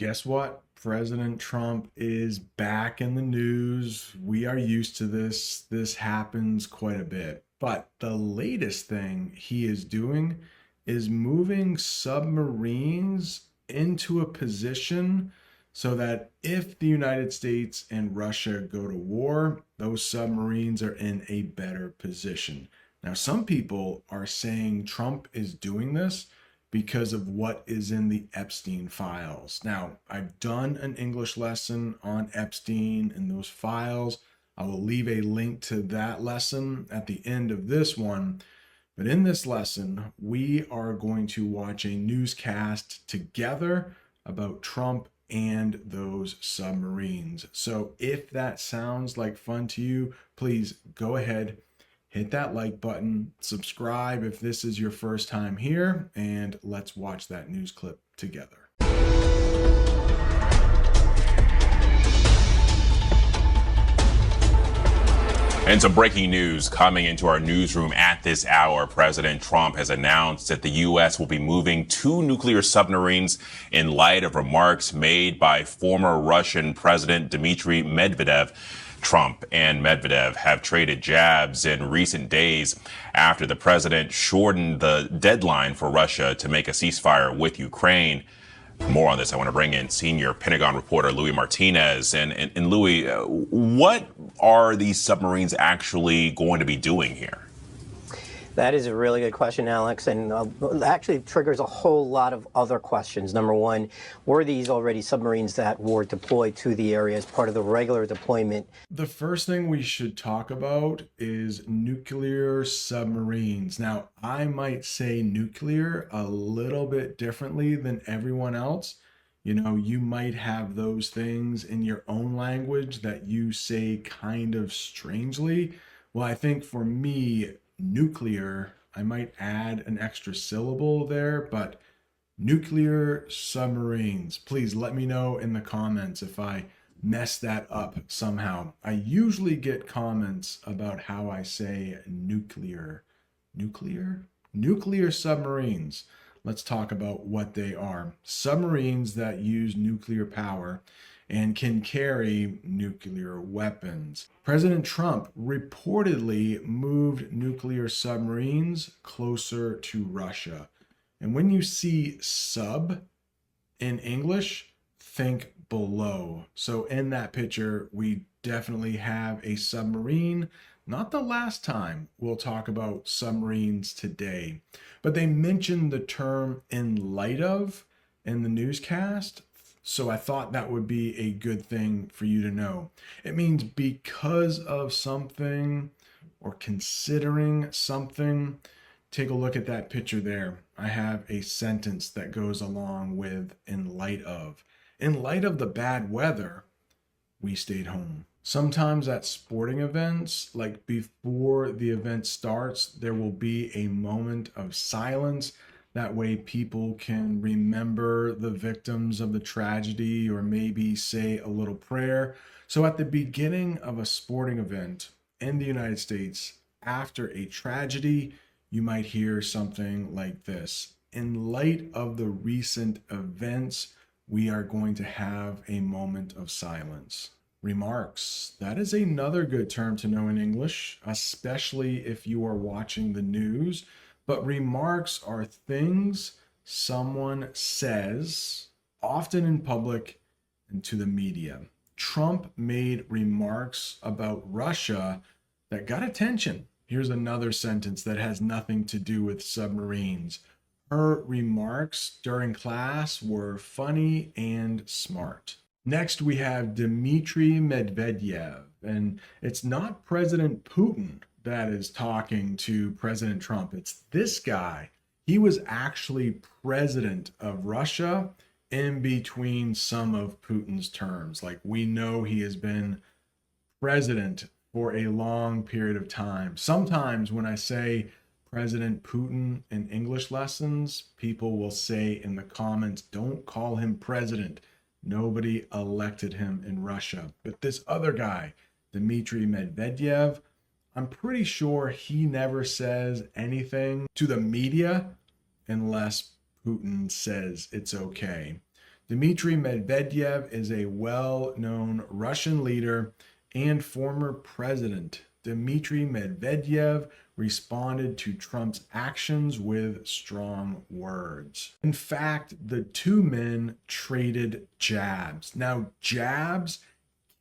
Guess what? President Trump is back in the news. We are used to this. This happens quite a bit. But the latest thing he is doing is moving submarines into a position so that if the United States and Russia go to war, those submarines are in a better position. Now, some people are saying Trump is doing this because of what is in the Epstein files. Now, I've done an English lesson on Epstein and those files. I will leave a link to that lesson at the end of this one. But in this lesson, we are going to watch a newscast together about Trump and those submarines. So if that sounds like fun to you, please go ahead, hit that like button, subscribe if this is your first time here, and let's watch that news clip together. And some breaking news coming into our newsroom at this hour. President Trump has announced that the U.S. will be moving 2 nuclear submarines in light of remarks made by former Russian President Dmitry Medvedev. Trump and Medvedev have traded jabs in recent days after the president shortened the deadline for Russia to make a ceasefire with Ukraine. More on this, I want to bring in senior Pentagon reporter Louis Martinez. And Louis, what are these submarines actually going to be doing here? That is a really good question, Alex, and actually triggers a whole lot of other questions. Number one, were these already submarines that were deployed to the area as part of the regular deployment? The first thing we should talk about is nuclear submarines. Now, I might say nuclear a little bit differently than everyone else. You know, you might have those things in your own language that you say kind of strangely. Well, I think for me, nuclear, I might add an extra syllable there, but nuclear submarines. Please let me know in the comments if I mess that up somehow. I usually get comments about how I say nuclear. Nuclear submarines. Let's talk about what they are. Submarines that use nuclear power and can carry nuclear weapons. President Trump reportedly moved nuclear submarines closer to Russia. And when you see sub in English, think below. So in that picture, we definitely have a submarine. Not the last time we'll talk about submarines today, but they mentioned the term in light of in the newscast. So I thought that would be a good thing for you to know. It means because of something or considering something. Take a look at that picture there. I have a sentence that goes along with in light of. In light of the bad weather, we stayed home. Sometimes at sporting events, like before the event starts, there will be a moment of silence. That way people can remember the victims of the tragedy or maybe say a little prayer. So at the beginning of a sporting event in the United States, after a tragedy, you might hear something like this. In light of the recent events, we are going to have a moment of silence. Remarks. That is another good term to know in English, especially if you are watching the news. But remarks are things someone says, often in public and to the media. Trump made remarks about Russia that got attention. Here's another sentence that has nothing to do with submarines. Her remarks during class were funny and smart. Next, we have Dmitry Medvedev, and it's not President Putin that is talking to President Trump. It's this guy. He was actually president of Russia in between some of Putin's terms. Like, we know he has been president for a long period of time. Sometimes when I say President Putin in English lessons, people will say in the comments, don't call him president. Nobody elected him in Russia. But this other guy, Dmitry Medvedev, I'm pretty sure he never says anything to the media unless Putin says it's okay. Dmitry Medvedev is a well-known Russian leader and former president. Dmitry Medvedev responded to Trump's actions with strong words. In fact, the two men traded jabs. Now, jabs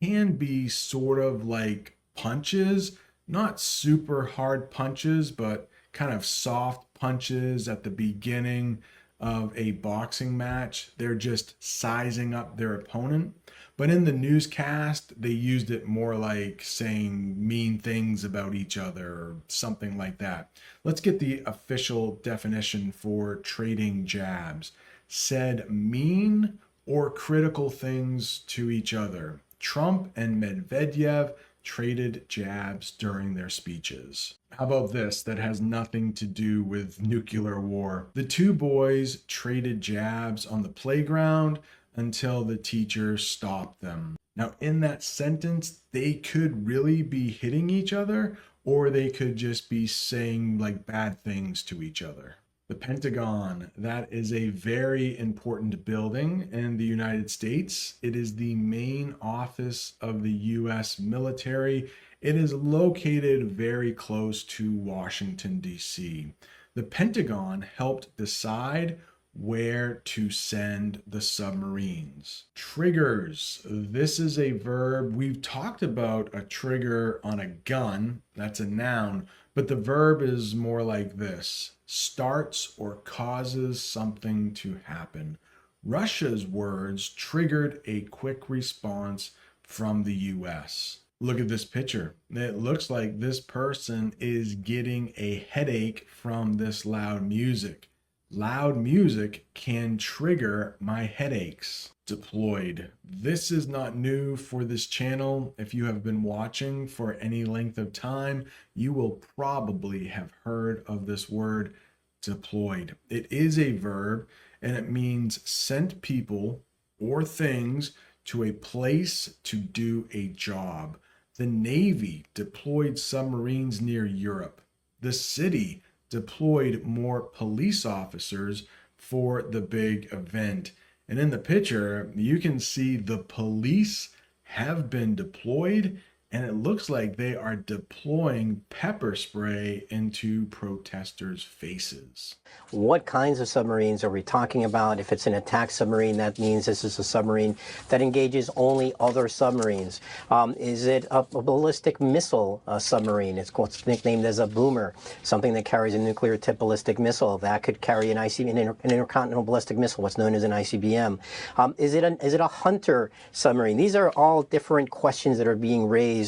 can be sort of like punches, not super hard punches, but kind of soft punches at the beginning of a boxing match. They're just sizing up their opponent. But in the newscast, they used it more like saying mean things about each other or something like that. Let's get the official definition for trading jabs. Said mean or critical things to each other. Trump and Medvedev traded jabs during their speeches. How about this that has nothing to do with nuclear war? The two boys traded jabs on the playground until the teacher stopped them. Now, in that sentence, they could really be hitting each other, or they could just be saying like bad things to each other. The Pentagon, that is a very important building in the United States. It is the main office of the U.S. military. It is located very close to Washington, D.C. The Pentagon helped decide where to send the submarines. Triggers. This is a verb. We've talked about a trigger on a gun. That's a noun. But the verb is more like this: starts or causes something to happen. Russia's words triggered a quick response from the US. Look at this picture. It looks like this person is getting a headache from this loud music. Loud music can trigger my headaches. Deployed. This is not new for this channel. If you have been watching for any length of time, you will probably have heard of this word, deployed. It is a verb, and it means sent people or things to a place to do a job. The Navy deployed submarines near Europe. The city deployed more police officers for the big event. And in the picture, you can see the police have been deployed, and it looks like they are deploying pepper spray into protesters' faces. What kinds of submarines are we talking about? If it's an attack submarine, that means this is a submarine that engages only other submarines. Is it a ballistic missile submarine? It's nicknamed as a boomer, something that carries a nuclear-tipped ballistic missile. That could carry an intercontinental ballistic missile, what's known as an ICBM. Is it a hunter submarine? These are all different questions that are being raised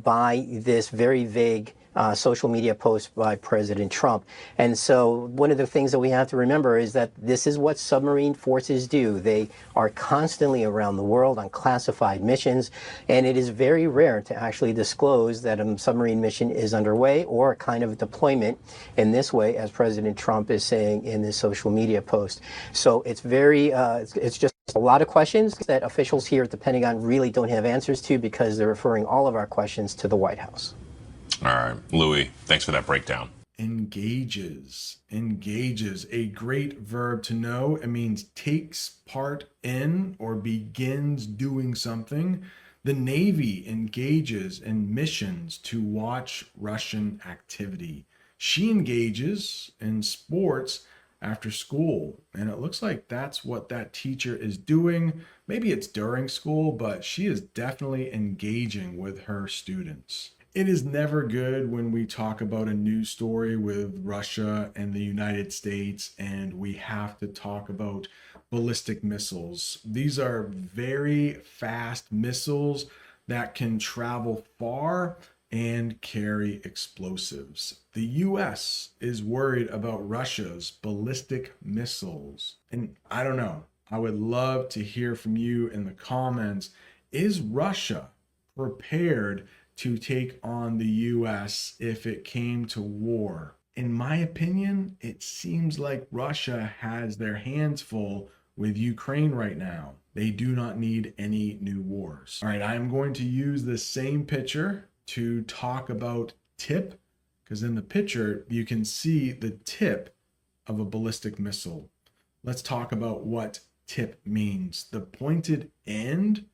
by this very vague social media post by President Trump. And so one of the things that we have to remember is that this is what submarine forces do. They are constantly around the world on classified missions, and it is very rare to actually disclose that a submarine mission is underway or a kind of deployment in this way, as President Trump is saying in this social media post. So it's very, it's just a lot of questions that officials here at the Pentagon really don't have answers to, because they're referring all of our questions to the White House. All right, Louis, thanks for that breakdown. Engages. Engages, a great verb to know. It means takes part in or begins doing something. The Navy engages in missions to watch Russian activity. She engages in sports after school, and it looks like that's what that teacher is doing. Maybe it's during school, but she is definitely engaging with her students. It is never good when we talk about a news story with Russia and the United States and we have to talk about ballistic missiles. These are very fast missiles that can travel far and carry explosives. The US is worried about Russia's ballistic missiles. And I don't know, I would love to hear from you in the comments. Is Russia prepared to take on the US if it came to war? In my opinion, it seems like Russia has their hands full with Ukraine right now. They do not need any new wars. All right, I'm going to use the same picture to talk about tip, because in the picture, you can see the tip of a ballistic missile. Let's talk about what tip means: the pointed end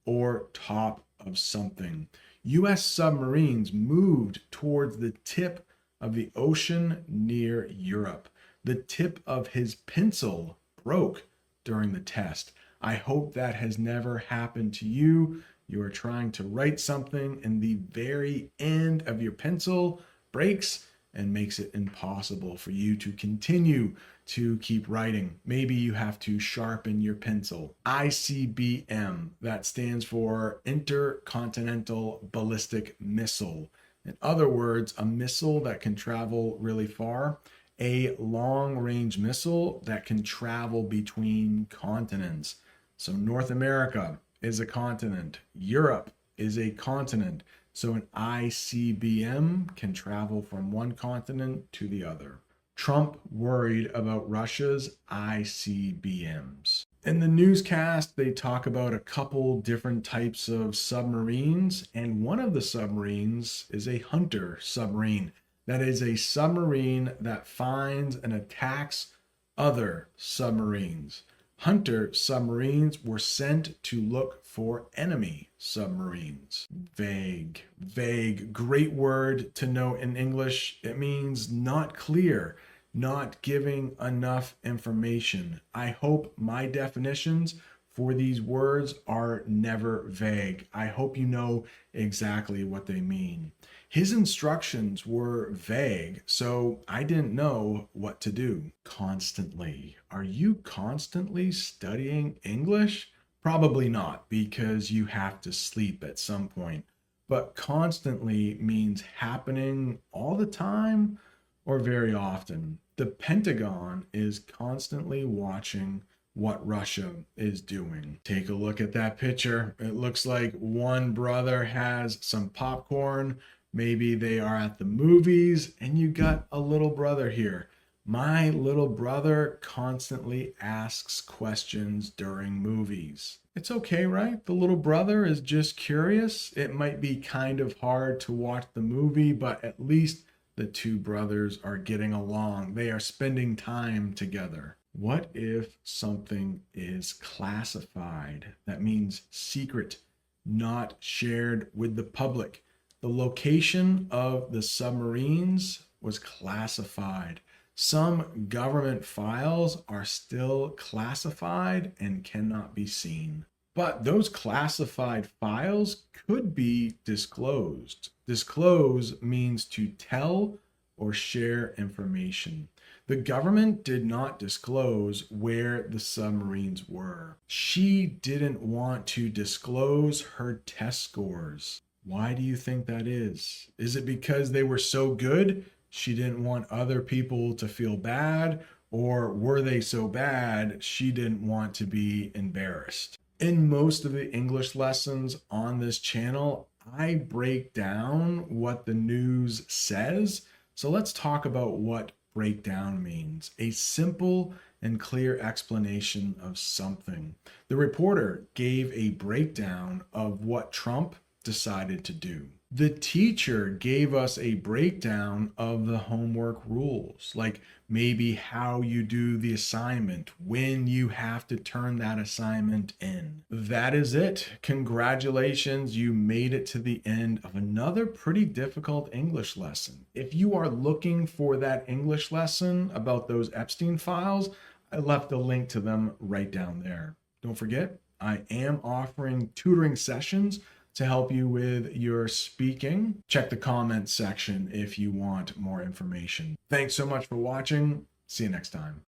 or top of something. U.S. submarines moved towards the tip of the ocean near Europe. The tip of his pencil broke during the test. I hope that has never happened to you. You are trying to write something and the very end of your pencil breaks and makes it impossible for you to continue to keep writing. Maybe you have to sharpen your pencil. ICBM, that stands for Intercontinental Ballistic Missile. In other words, a missile that can travel really far, a long-range missile that can travel between continents. So North America is a continent. Europe is a continent. So an ICBM can travel from one continent to the other. Trump worried about Russia's ICBMs. In the newscast, they talk about a couple different types of submarines, and one of the submarines is a hunter submarine. That is a submarine that finds and attacks other submarines. Hunter submarines were sent to look for enemy submarines. Vague. Vague. Great word to know in English. It means not clear, not giving enough information. I hope my definitions for these words are never vague. I hope you know exactly what they mean. His instructions were vague, so I didn't know what to do. Constantly. Are you constantly studying English? Probably not, because you have to sleep at some point. But constantly means happening all the time or very often. The Pentagon is constantly watching what Russia is doing. Take a look at that picture. It looks like one brother has some popcorn. Maybe they are at the movies, and you got a little brother here. My little brother constantly asks questions during movies. It's okay, right? The little brother is just curious. It might be kind of hard to watch the movie, but at least the two brothers are getting along. They are spending time together. What if something is classified? That means secret, not shared with the public. The location of the submarines was classified. Some government files are still classified and cannot be seen. But those classified files could be disclosed. Disclose means to tell or share information. The government did not disclose where the submarines were. She didn't want to disclose her test scores. Why do you think that is? Is it because they were so good she didn't want other people to feel bad? Or were they so bad she didn't want to be embarrassed? In most of the English lessons on this channel, I break down what the news says. So let's talk about what breakdown means. A simple and clear explanation of something. The reporter gave a breakdown of what Trump decided to do. The teacher gave us a breakdown of the homework rules, like maybe how you do the assignment, when you have to turn that assignment in. That is it. Congratulations, you made it to the end of another pretty difficult English lesson. If you are looking for that English lesson about those Epstein files, I left a link to them right down there. Don't forget, I am offering tutoring sessions to help you with your speaking. Check the comments section if you want more information. Thanks so much for watching. See you next time.